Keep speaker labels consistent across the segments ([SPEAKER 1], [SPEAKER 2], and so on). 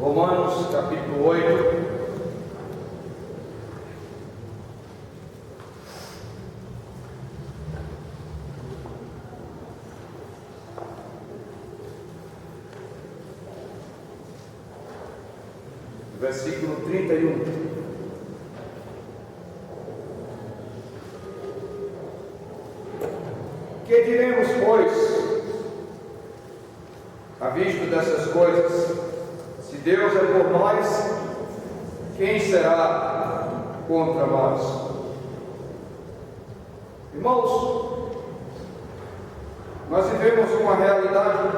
[SPEAKER 1] Romanos capítulo 8. Versículo 31. Que diremos, pois, à vista dessas coisas? Se Deus é por nós, quem será contra nós? Irmãos, nós vivemos uma realidade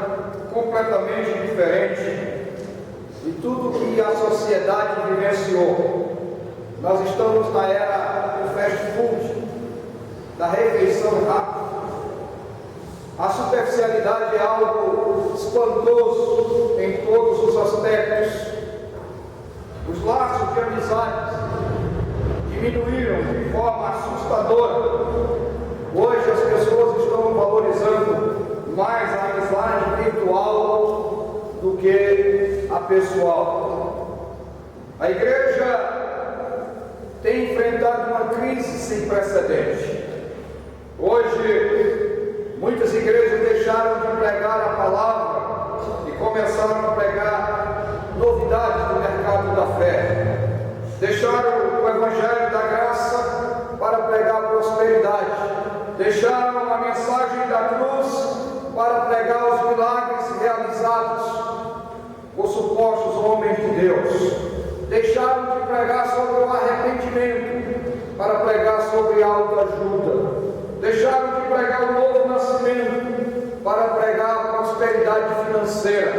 [SPEAKER 1] completamente diferente de tudo que a sociedade vivenciou. Nós estamos na era do fast food, da refeição rápida. A superficialidade é algo espantoso em todos os aspectos. Os laços de amizade diminuíram de forma assustadora. Hoje as pessoas estão valorizando mais a amizade virtual do que a pessoal. A igreja tem enfrentado uma crise sem precedente. Hoje, muitas igrejas deixaram de pregar a palavra e começaram a pregar novidades do mercado da fé. Deixaram o evangelho da graça para pregar a prosperidade. Deixaram a mensagem da cruz para pregar os milagres realizados por supostos homens de Deus. Deixaram de pregar sobre o arrependimento para pregar sobre a autoajuda. Deixaram de pregar o novo nascimento para pregar a prosperidade financeira.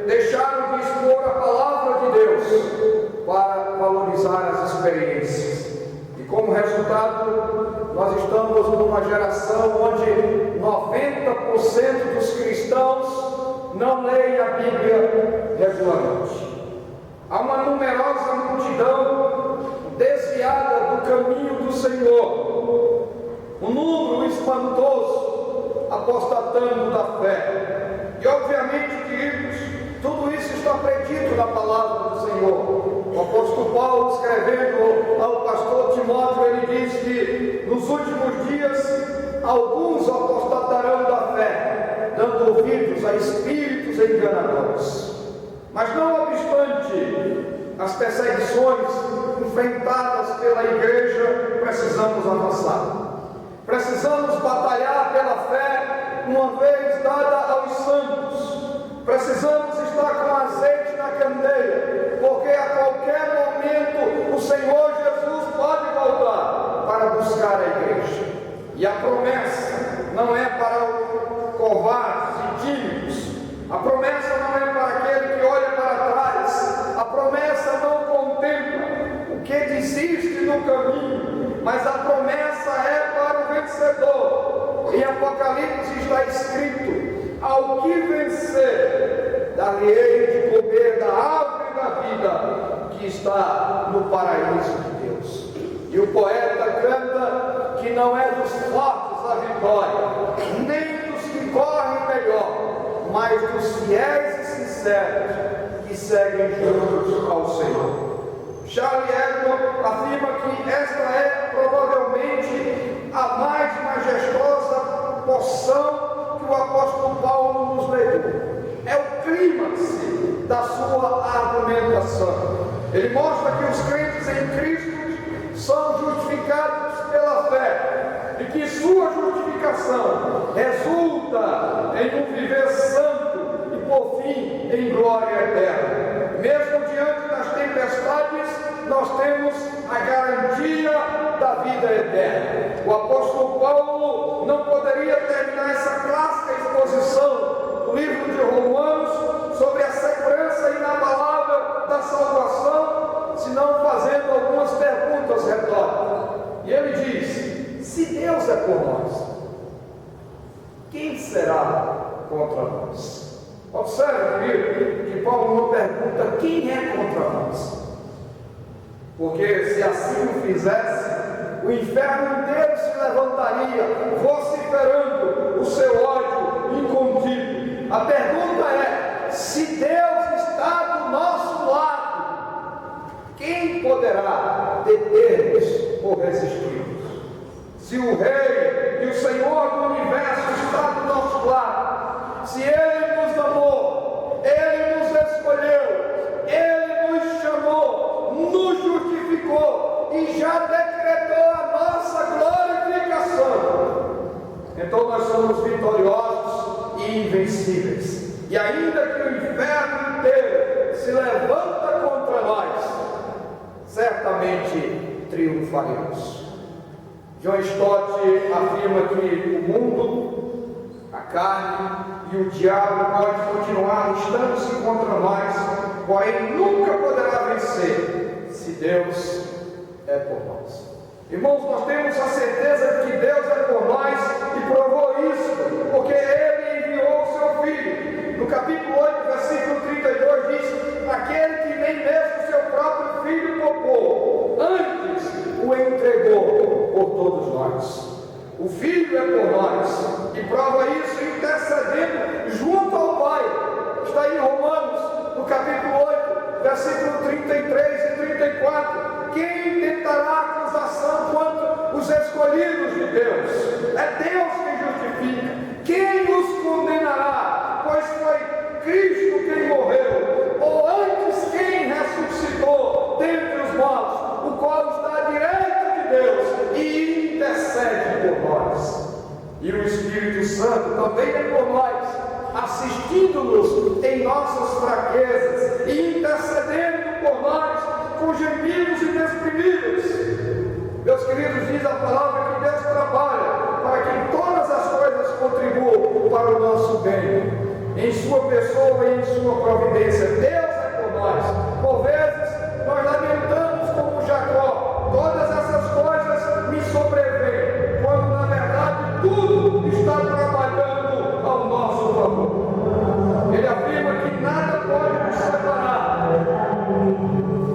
[SPEAKER 1] Deixaram de expor a palavra de Deus para valorizar as experiências. E como resultado, nós estamos numa geração onde 90% dos cristãos não leem a Bíblia regularmente. Há uma numerosa multidão desviada do caminho do Senhor. Um número espantoso apostatando da fé. E obviamente, queridos, tudo isso está predito na palavra do Senhor. O apóstolo Paulo, escrevendo ao pastor Timóteo, ele diz que nos últimos dias alguns apostatarão da fé, dando ouvidos a espíritos enganadores. Mas não obstante as perseguições enfrentadas pela igreja, precisamos avançar. Precisamos batalhar pela fé uma vez dada aos santos. Precisamos estar com azeite na candeia, porque a qualquer momento o Senhor Jesus pode voltar para buscar a igreja. E a promessa não é para covardes e tímidos. A promessa não é para aquele que olha para trás. A promessa não contempla o que desiste no caminho, mas a promessa é para o vencedor. Em Apocalipse está escrito: ao que vencer, dar-lhe-ei de comer da árvore da vida que está no paraíso de Deus. E o poeta canta que não é dos fortes a vitória, nem dos que correm melhor, mas dos fiéis e sinceros que seguem juntos ao Senhor. Charles Hebdo afirma que esta é provavelmente a mais majestosa porção que o apóstolo Paulo nos legou. É o clímax da sua argumentação. Ele mostra que os crentes em Cristo são justificados pela fé e que sua justificação resulta em um viver santo e, por fim, em glória eterna. Mesmo diante das tempestades, nós temos a garantia da vida eterna. O apóstolo Paulo não poderia terminar essa clássica exposição do livro de Romanos sobre a segurança inabalável da salvação, senão fazendo algumas perguntas retóricas. E ele diz: se Deus é por nós, quem será contra nós? Observe, querido, que Paulo não pergunta quem é contra nós, porque se assim o fizesse, o inferno inteiro se levantaria, vociferando o seu ódio incontido. A pergunta é: se Deus está do nosso lado, poderá deter-nos ou resistir-nos? Se o Rei e o Senhor do Universo está do nosso lado, se Ele nos amou, Ele nos escolheu, Ele nos chamou, nos justificou e já decretou a nossa glorificação, então nós somos vitoriosos e invencíveis. E ainda que o inferno inteiro se levanta contra nós, certamente triunfaremos. John Stott afirma que o mundo, a carne e o diabo podem continuar lutando-se contra nós, porém nunca poderá vencer se Deus é por nós. Irmãos, nós temos a certeza de que Deus é por nós e provou isso, porque Ele enviou o seu Filho. No capítulo 8, versículo 32 diz: aquele que nem mesmo seu próprio Filho poupou, antes o entregou por todos nós. O Filho é por nós e prova isso intercedendo junto ao Pai. Está em Romanos, no capítulo 8, versículo 33 e 34. Quem tentará acusação contra os escolhidos de Deus? É Deus quem justifica. Quem os condenará? Pois foi Cristo quem morreu, ou antes quem ressuscitou dentre os mortos, o qual está à direita de Deus e intercede por nós. E o Espírito Santo também é por nós, assistindo-nos em nossas fraquezas e intercedendo por nós com gemidos inexprimíveis. Meus queridos, diz a palavra que Deus trabalha para que todas as coisas contribuam para o nosso bem, em sua pessoa e em sua providência. Deus é por nós. Por vezes nós lamentamos como Jacó: todas essas coisas me sobrevêm, quando na verdade tudo está trabalhando ao nosso favor. Ele afirma que nada pode nos separar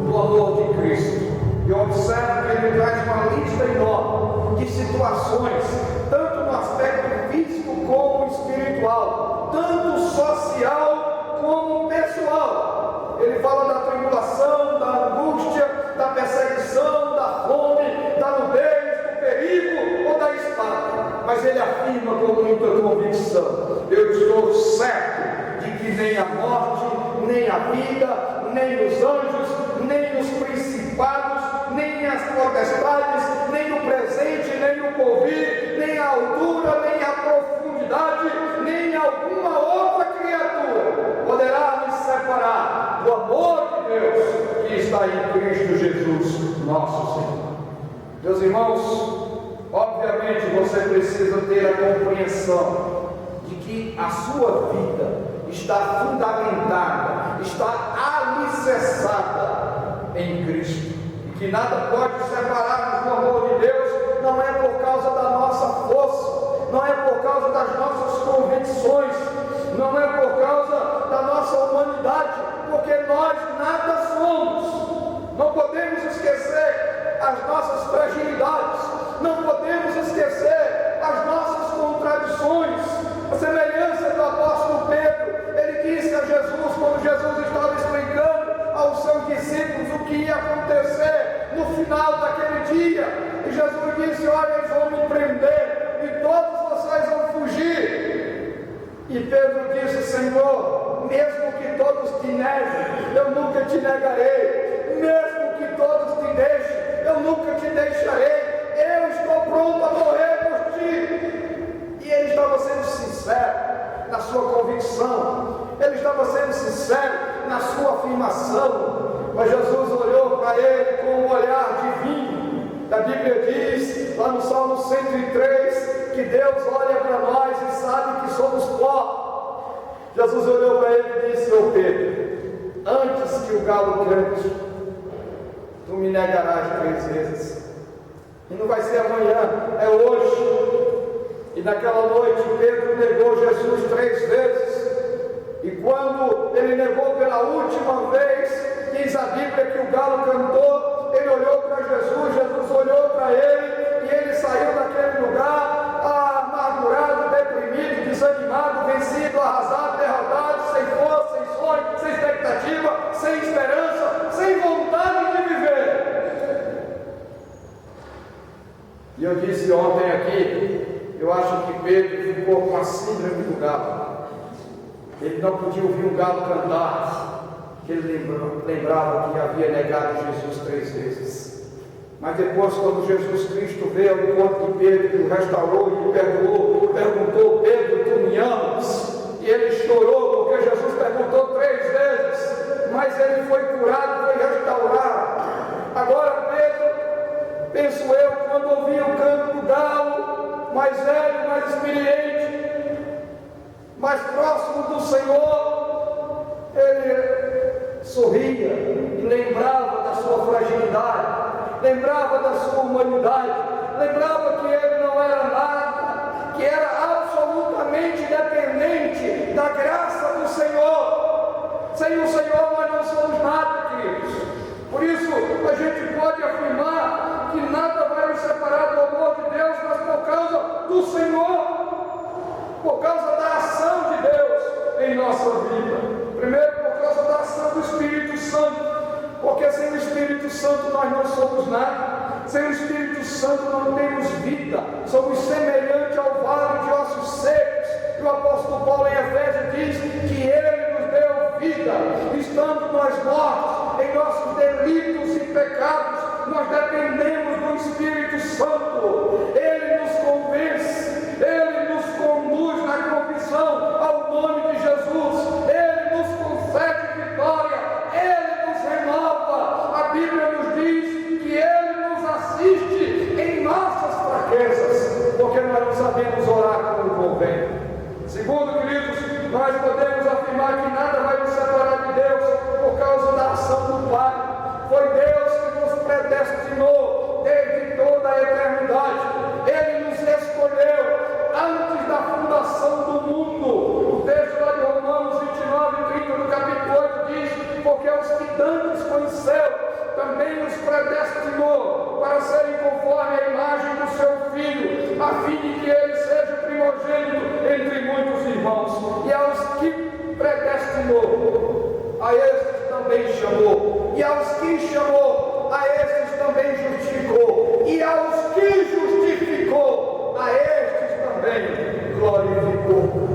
[SPEAKER 1] do amor de Cristo. E observa que ele traz uma lista enorme de situações, tanto no aspecto físico como espiritual, tanto social como pessoal. Ele fala da tribulação, da angústia, da perseguição, da fome, da nudez, do perigo ou da espada. Mas ele afirma com muita convicção: eu estou certo de que nem a morte, nem a vida, nem os anjos, nem os principados, nem as potestades, nem o presente, nem o porvir, nem a altura, nem a profundidade, nem alguma outra criatura poderá nos separar do amor de Deus que está em Cristo Jesus, nosso Senhor. Meus irmãos, obviamente você precisa ter a compreensão de que a sua vida está fundamentada, está alicerçada em Cristo, e que nada pode separar-nos do amor de Deus. Não é por causa da nossa força, não é por causa das nossas convicções, não é por causa da nossa humanidade, porque nós nada somos. Não podemos esquecer as nossas fragilidades, não podemos esquecer as nossas contradições. A semelhança do apóstolo Pedro, ele disse a Jesus, quando Jesus estava explicando aos seus discípulos o que ia acontecer no final daquele dia, e Jesus disse: olha, eles vão me prender e todos vocês vão fugir. E Pedro disse: Senhor, mesmo que todos te neguem, eu nunca te negarei, mesmo que todos te deixem, eu nunca te deixarei, eu estou pronto a morrer por ti. E ele estava sendo sincero na sua convicção, ele estava sendo sincero na sua afirmação. Mas Jesus olhou para ele com um olhar divino. A Bíblia diz, lá no Salmo 103, que Deus olha para nós e sabe que somos pó. Jesus olhou para ele e disse: ô Pedro, antes que o galo cante, tu me negarás 3 vezes. E não vai ser amanhã, é hoje. E naquela noite Pedro negou Jesus 3 vezes. E quando ele negou pela última vez, diz a Bíblia que o galo cantou, ele olhou para Jesus, Jesus olhou para ele, e ele saiu daquele lugar amargurado, deprimido, desanimado, vencido, arrasado, derrotado, sem força, sem sonho, sem expectativa, sem esperança, sem vontade de viver. jovem aqui, eu acho que Pedro ficou com a síndrome do galo. Ele não podia ouvir um galo cantar, que ele lembrava que havia negado Jesus 3 vezes. Mas depois, quando Jesus Cristo veio ao encontro de Pedro, que o restaurou e lhe perdoou, perguntou: Pedro, tu me amas? E ele chorou, porque Jesus perguntou 3 vezes, mas ele foi curado, foi restaurado. Agora Pedro, penso eu, quando ouvia o canto do galo, mais velho, mais experiente, mais próximo do Senhor, ele sorria e lembrava da sua fragilidade, lembrava da sua humanidade, lembrava que ele não era nada, que era absolutamente dependente da graça do Senhor. Sem o Senhor nós não somos nada, queridos. Por isso a gente pode afirmar que nada vai nos separar do amor de Deus, mas por causa do Senhor, por causa da ação de Deus em nossa vida. Primeiro, por causa da ação do Espírito Santo, porque sem o Espírito Santo nós não somos nada. Sem o Espírito Santo não temos vida, somos semelhantes ao vale de ossos secos. E o apóstolo Paulo em Efésios diz que ele nos deu vida, estando nós mortos em nossos delitos e pecados. Nós dependemos do Espírito Santo. Ele nos convence, ele nos conduz na confissão ao nome de Jesus, ele nos concede vitória, ele nos renova. A Bíblia nos diz que ele nos assiste em nossas fraquezas, porque nós não sabemos orar como convém. Segundo, queridos, nós podemos afirmar que nada vai nos separar de Deus por causa da ação do Pai. Foi Deus que nos predestinou desde toda a eternidade. Ele nos escolheu antes da fundação do mundo. O texto lá de Romanos 29:30 do capítulo 8 diz: porque os que dantes conheceu, também nos predestinou para serem conforme a imagem do seu Filho, a fim de que ele seja primogênito entre muitos irmãos. E aos que predestinou, a estes também chamou. E aos que chamou, a estes também justificou. E aos que justificou, a estes também glorificou.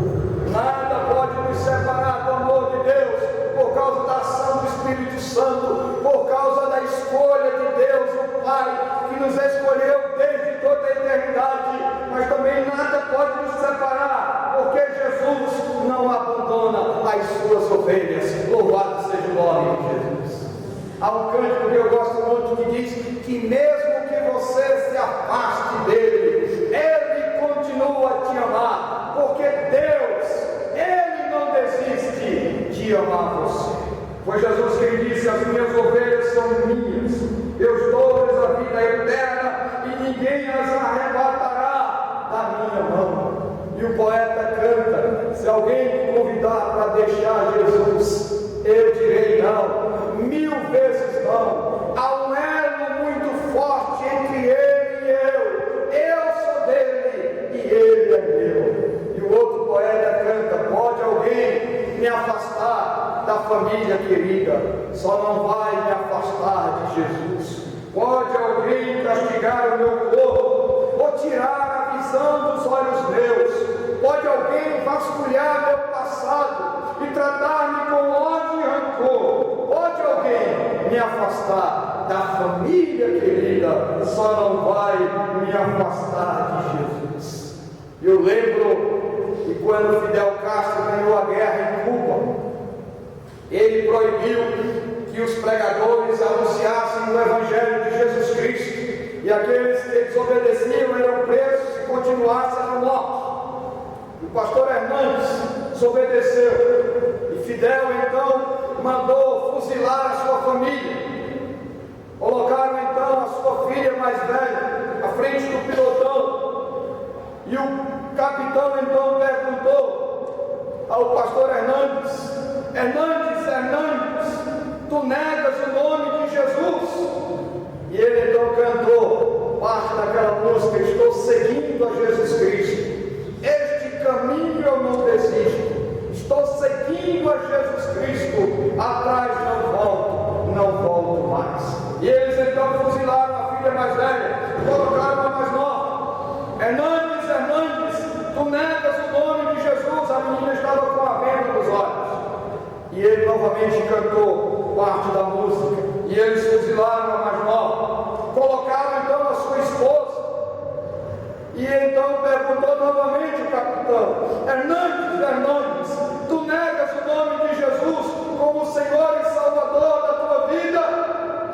[SPEAKER 1] Nada pode nos separar do amor de Deus por causa da ação do Espírito Santo, por causa da escolha de Deus, o Pai, que nos escolheu desde toda a eternidade. Mas também nada pode nos separar, porque Jesus não abandona as suas ovelhas. Louvado seja o nome de Jesus. Há um cântico que eu gosto muito que diz que mesmo que você se afaste dele, ele continua a te amar, porque Deus, ele não desiste de amar você. Foi Jesus quem disse: as minhas ovelhas são minhas, eu dou-lhes a vida eterna e ninguém as arrebatará da minha mão. E o poeta canta: se alguém me convidar para deixar Jesus, eu direi não, 1000 vezes não. Há um elo muito forte entre ele e eu sou dele e ele é meu. E o outro poeta canta: pode alguém me afastar da família querida, só não vai me afastar de Jesus. Pode alguém castigar o meu corpo, ou tirar a visão dos olhos meus. Pode alguém vasculhar meu passado e tratar-me com ódio e rancor. Pode alguém me afastar da família querida, só não vai me afastar de Jesus. Eu lembro que quando Fidel Castro ganhou a guerra em Cuba, ele proibiu que os pregadores anunciassem o Evangelho de Jesus Cristo, e aqueles que desobedeciam eram presos e continuassem a morte. O pastor Hernandes desobedeceu, e Fidel então mandou fuzilar a sua família. Colocaram então a sua filha mais velha à frente do pilotão, e o capitão então perguntou ao pastor Hernandes: Hernandes, tu negas o nome de Jesus? E ele então cantou parte daquela música: estou seguindo a Jesus Cristo, este caminho eu não desisto, estou seguindo a Jesus Cristo, atrás não volto mais. E eles então fuzilaram a filha mais velha, colocaram a mais nova. Hernandes, Hernandes, tu negas o nome de Jesus. A menina estava com a venda nos olhos. E ele novamente cantou parte da música. E eles fuzilaram a mais nova. Colocaram então a sua esposa. E então perguntou novamente o capitão: Hernandes, Hernandes, tu negas o nome de Jesus como o Senhor e Salvador da tua vida?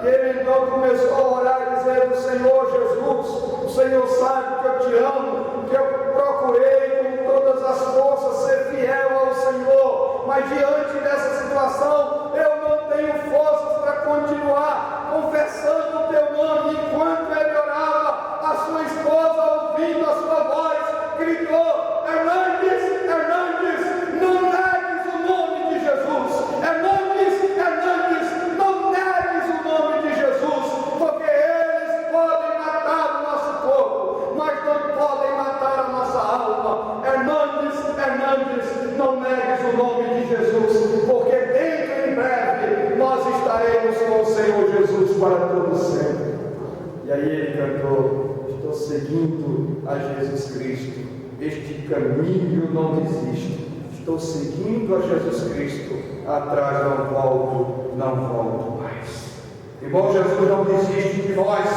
[SPEAKER 1] E ele então começou a orar dizendo: Senhor Jesus, o Senhor sabe que eu te amo, que eu procurei com todas as forças ser fiel ao Senhor, mas diante dessa situação eu não tenho forças para continuar confessando o teu nome. Enquanto ele orava, a sua esposa, ouvindo a sua voz, gritou: Hernandes, Hernandes, não negues o nome de Jesus. Hernandes, Hernandes, não negues o nome de Jesus, porque eles podem matar o nosso corpo, mas não podem matar a nossa alma. Hernandes, Hernandes, não negues o nome de Jesus, porque dentro em breve nós estaremos com o Senhor Jesus para todo sempre. E aí ele cantou: estou seguindo a Jesus Cristo, este caminho não desisto, estou seguindo a Jesus Cristo, atrás não volto mais. Irmão, Jesus não desiste de nós,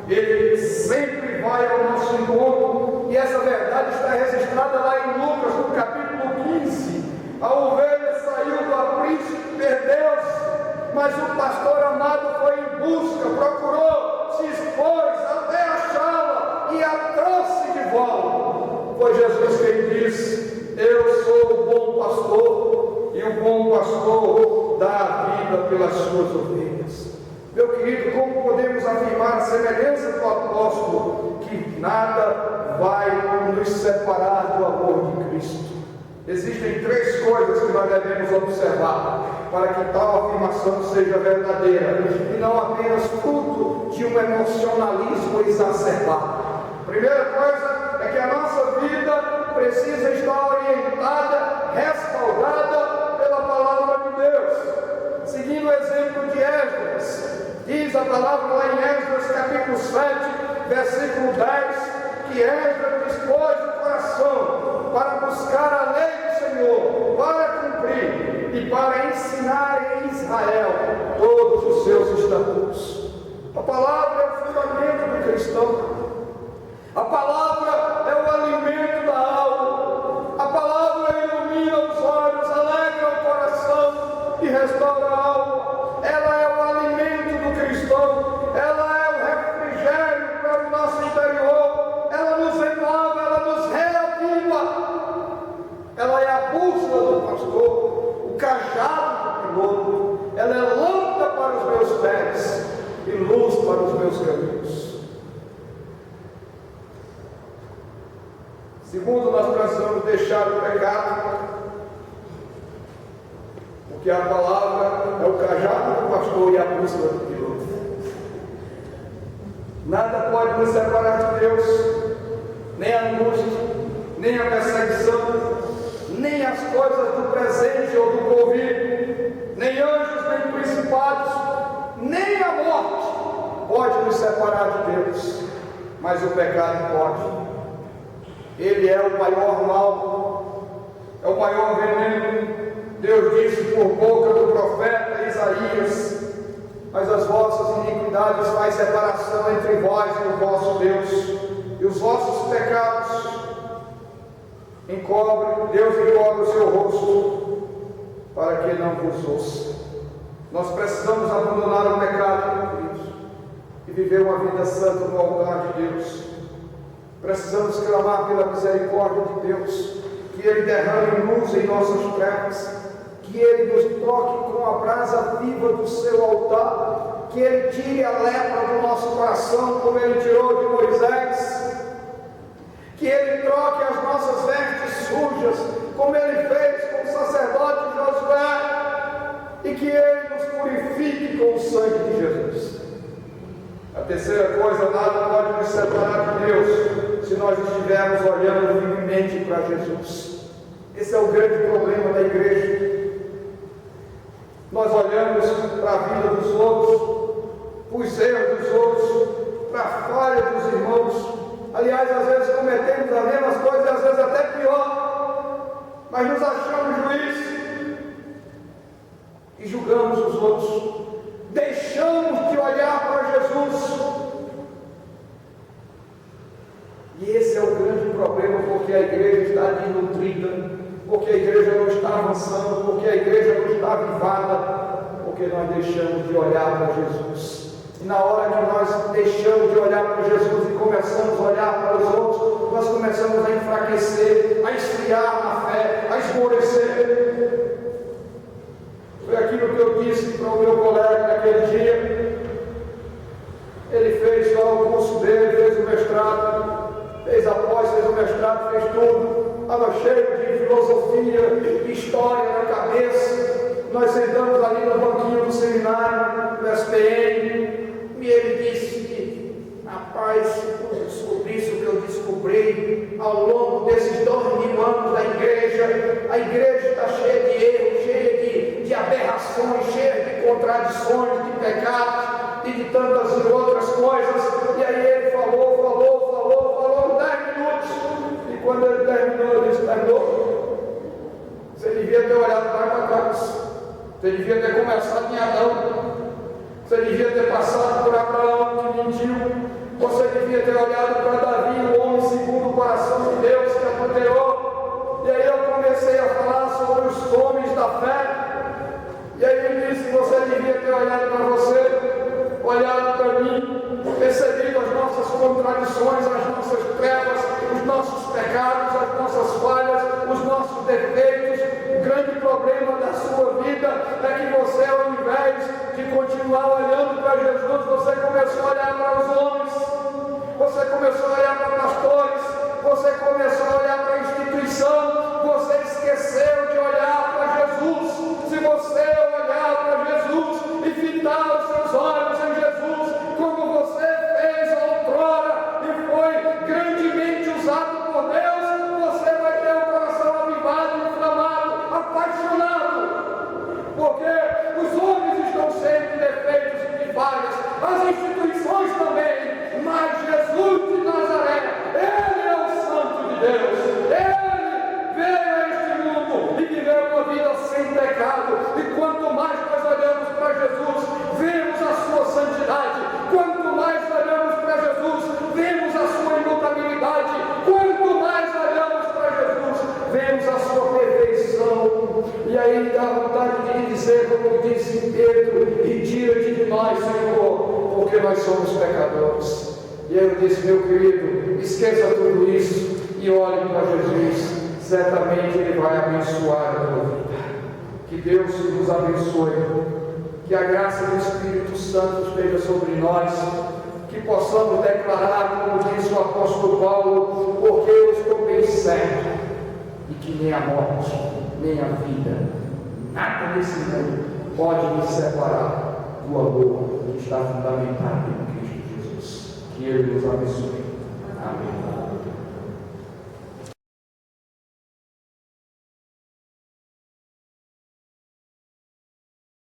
[SPEAKER 1] ele sempre vai ao nosso encontro, e essa verdade está registrada lá em Lucas, no capítulo 15. A ovelha saiu do aprisco, perdeu-se, mas o pastor amado foi em busca, procurou, se expôs até achá-la e a trouxe de volta. Foi Jesus quem disse: eu sou o bom pastor, e o bom pastor dá a vida pelas suas ovelhas. Meu querido, como podemos afirmar a semelhança do apóstolo que nada vai nos separar do amor de Cristo? Existem três coisas que nós devemos observar para que tal afirmação seja verdadeira e não apenas fruto de um emocionalismo exacerbado. Primeira coisa é que a nossa vida precisa estar orientada, respaldada pela palavra de Deus. Seguindo o exemplo de Esdras, diz a palavra lá em Esdras capítulo 7, versículo 10, que Esdras dispôs o coração para buscar a lei do Senhor, para cumprir e para ensinar em Israel todos os seus estatutos. A palavra é o fundamento do cristão. A palavra é o alimento da alma. A palavra ilumina os olhos, alegra o coração e restaura a alma. Ela é o alimento do cristão. Ela é o refrigério para o nosso interior. Ela nos renova, ela nos reaviva. Ela é a bússola do pastor, o cajado do piloto. Ela é lâmpada para os meus pés e luz para os meus caminhos. Segundo, nós precisamos deixar o pecado, porque a palavra é o cajado do pastor e a bússola do piloto. Nada pode nos separar de Deus, nem a angústia, nem a perseguição, nem as coisas do presente ou do porvir, nem anjos, nem principados, nem a morte pode nos separar de Deus, mas o pecado pode. Ele é o maior mal, é o maior veneno. Deus disse por boca do profeta Isaías: mas as vossas iniquidades faz separação entre vós e o vosso Deus, e os vossos pecados Deus encobre o seu rosto, para que não vos ouça. Nós precisamos abandonar o pecado, queridos, e viver uma vida santa no altar de Deus. Precisamos clamar pela misericórdia de Deus, que Ele derrame luz em nossas trevas, que Ele nos toque com a brasa viva do seu altar, que Ele tire a lepra do nosso coração, como Ele tirou de Moisés, que Ele troque as nossas vestes sujas, como Ele fez com o sacerdote Josué, e que Ele nos purifique com o sangue de Jesus. A terceira coisa: nada pode nos separar de Deus se nós estivermos olhando firmemente para Jesus. Esse é o grande problema da igreja. Nós olhamos para a vida dos outros, para os erros dos outros, para a falha dos irmãos, Aliás, às vezes cometemos as mesmas coisas e às vezes até pior, mas nos achamos juízes e julgamos os outros. Deixamos de olhar para Jesus. E esse é o grande problema, porque a igreja está desnutrida, porque a igreja não está avançando, porque a igreja não está avivada, porque nós deixamos de olhar para Jesus. E na hora que nós deixamos de olhar para Jesus e começamos a olhar para os outros, nós começamos a enfraquecer, a esfriar na fé, a esmorecer. Foi aquilo que eu disse para o meu colega naquele dia. Ele fez lá o curso dele, fez o mestrado, fez a pós, fez o mestrado, fez tudo, estava cheio de filosofia, de história na cabeça. Nós sentamos ali no banquinho do seminário, do SPN, e ele disse que, rapaz, sobre isso que eu descobri ao longo desses 2000 anos da igreja, a igreja está cheia de erros, cheia de aberrações, cheia de contradições, de pecados e de tantas e outras coisas. E aí ele falou 10 minutos, e quando ele terminou, ele disse: terminou? Você devia ter olhado para trás, você devia ter começado em Adão, você devia ter passado por Abraão, que mentiu, você devia ter olhado para Davi, o homem segundo o coração de Deus, que adulterou. E aí eu comecei a falar sobre os homens da fé, e aí ele disse: você devia ter olhado para você, olhado para mim, percebido as nossas contradições, as nossas trevas, os nossos pecados, as nossas falhas, os nossos defeitos. O grande problema da sua vida é que você, ao invés de continuar olhando para Jesus, você começou a olhar para os homens, você começou a olhar para pastores, você começou a olhar para a instituição, você esqueceu de olhar para Jesus. Se você olhar para Jesus e fitar os seus olhos em Jesus, como você fez outrora e foi grandemente usado por Deus, você vai ter o coração avivado, inflamado, apaixonado, porque os homens estão cheios de defeitos e de falhas, as instituições também, mas Jesus de Nazaré, Ele é o Santo de Deus, Ele veio a este mundo e viveu uma vida sem pecado. E quanto mais nós olhamos para Jesus, vemos a sua santidade. Quanto mais olhamos para Jesus, vemos a sua imutabilidade. Quanto mais olhamos para Jesus, vemos a sua perfeição. E aí dá vontade de dizer, como disse Pedro: retira-te de nós, Senhor, porque nós somos pecadores. E aí eu disse: meu querido, esqueça tudo isso e olhe para Jesus. Certamente Ele vai abençoar a tua vida. Que Deus nos abençoe, que a graça do Espírito Santo esteja sobre nós, que possamos declarar, como diz o apóstolo Paulo: porque eu estou bem certo, e que nem a morte, nem a vida, nada nesse mundo pode nos separar do amor que está fundamentado em Cristo Jesus. Que Ele nos abençoe. Amém.